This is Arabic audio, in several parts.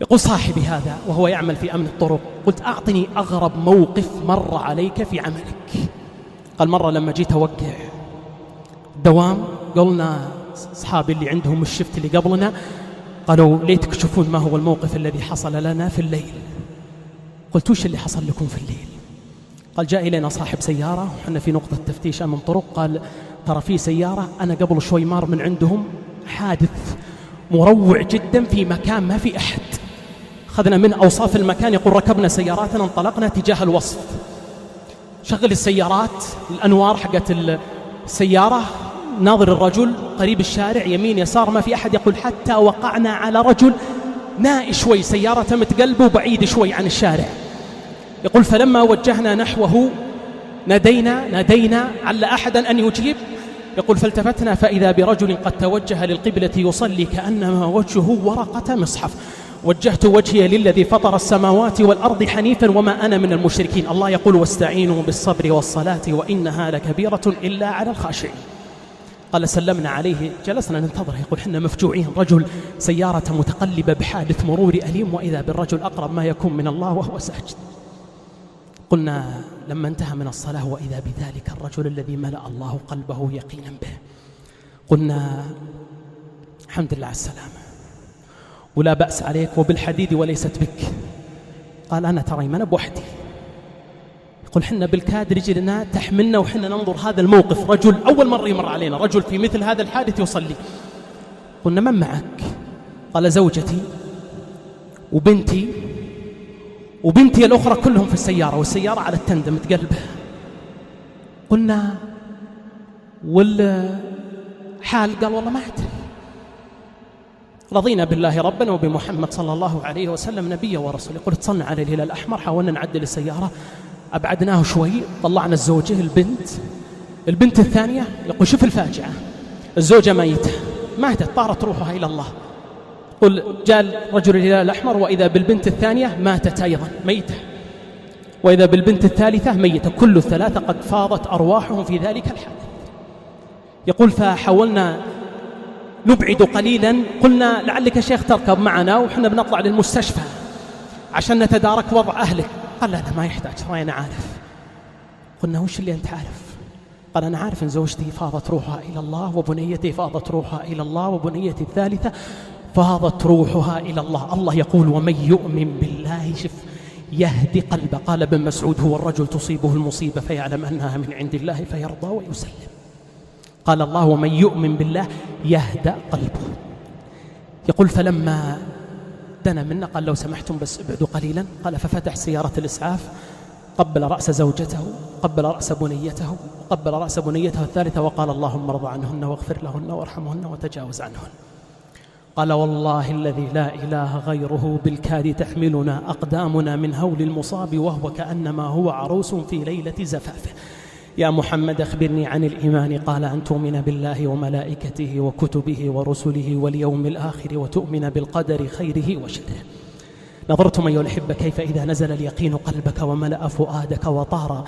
يقول صاحبي هذا وهو يعمل في أمن الطرق: قلت أعطني أغرب موقف مر عليك في عملك. قال: مرة لما جيت أوقع دوام، قلنا أصحابي اللي عندهم الشفت اللي قبلنا قالوا: ليتك تشوفون ما هو الموقف الذي حصل لنا في الليل. قلت: وش اللي حصل لكم في الليل؟ قال: جاء إلينا صاحب سيارة وحنا في نقطة تفتيش أمن طرق، قال: ترى في سيارة أنا قبل شوي مار من عندهم حادث مروع جدا في مكان ما في أحد. أخذنا من أوصاف المكان، يقول ركبنا سياراتنا انطلقنا تجاه الوصف، شغل السيارات الأنوار حقت السيارة، ناظر الرجل قريب الشارع يمين يسار ما في أحد. يقول حتى وقعنا على رجل نائي شوي، سيارة متقلبه بعيد شوي عن الشارع. يقول فلما وجهنا نحوه نادينا على أحدا أن يجيب. يقول فالتفتنا فإذا برجل قد توجه للقبلة يصلي كأنما وجهه ورقة مصحف. وجهت وجهي للذي فطر السماوات والأرض حنيفا وما أنا من المشركين. الله يقول: واستعينوا بالصبر والصلاة وإنها لكبيرة إلا على الخاشعين. قال: سلمنا عليه جلسنا ننتظر. يقول حنا مفجوعين، رجل سيارة متقلبة بحادث مرور أليم، وإذا بالرجل أقرب ما يكون من الله وهو ساجد. قلنا لما انتهى من الصلاة: وإذا بذلك الرجل الذي ملأ الله قلبه يقينا به. قلنا: الحمد لله على السلامة ولا بأس عليك وبالحديد وليست بك. قال: أنا ترى ما أنا بوحدي. يقول حنا بالكاد رجلنا تحملنا وحنا ننظر هذا الموقف، رجل أول مرة يمر علينا رجل في مثل هذا الحادث يصلي. قلنا: من معك؟ قال: زوجتي وبنتي الأخرى كلهم في السيارة، والسيارة على التندة متقلبة. قلنا: والحال؟ قال: والله ما أدري. رضينا بالله ربنا وبمحمد صلى الله عليه وسلم نبيا ورسوله. يقول اتصلنا على الهلال الأحمر، حاولنا نعدل السيارة، أبعدناه شوي، طلعنا الزوجة البنت الثانية. يقول شوف الفاجعة، الزوجة ماتت طارت روحها إلى الله. قل جاء رجل الهلال الأحمر وإذا بالبنت الثانية ماتت أيضا ميتة، وإذا بالبنت الثالثة ميتة، كل الثلاثة قد فاضت أرواحهم في ذلك الحادث. يقول فحاولنا نبعد قليلا، قلنا لعلك شيخ تركب معنا وحنا بنطلع للمستشفى عشان نتدارك وضع أهلك. قال: لا ما يحتاج، أنا عارف. قلنا: وش اللي أنت عارف؟ قال: أنا عارف أن زوجتي فاضت روحها إلى الله، وبنيتي فاضت روحها إلى الله، وبنيتي الثالثة فاضت روحها إلى الله. الله يقول: ومن يؤمن بالله شف يهدي قلبه. قال ابن مسعود: هو الرجل تصيبه المصيبة فيعلم أنها من عند الله فيرضى ويسلم. قال الله: ومن يؤمن بالله يهدأ قلبه. يقول فلما دنا منا قال: لو سمحتم بس ابعدوا قليلا. قال ففتح سيارة الإسعاف، قبل رأس زوجته، قبل رأس بنيته، قبل رأس بنيته الثالثة، وقال: اللهم ارض عنهن واغفر لهن وارحمهن وتجاوز عنهن. قال: والله الذي لا إله غيره بالكاد تحملنا أقدامنا من هول المصاب وهو كأنما هو عروس في ليلة زفافه. يا محمد أخبرني عن الإيمان. قال: أن تؤمن بالله وملائكته وكتبه ورسله واليوم الآخر وتؤمن بالقدر خيره وشره. نظرتم أيها الأحبة كيف إذا نزل اليقين قلبك وملأ فؤادك وطار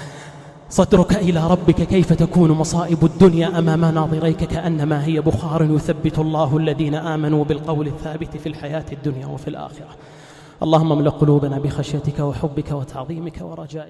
صدرك إلى ربك كيف تكون مصائب الدنيا أمام ناظريك كأنما هي بخار يثبت الله الذين آمنوا بالقول الثابت في الحياة الدنيا وفي الآخرة. اللهم املأ قلوبنا بخشيتك وحبك وتعظيمك ورجائك.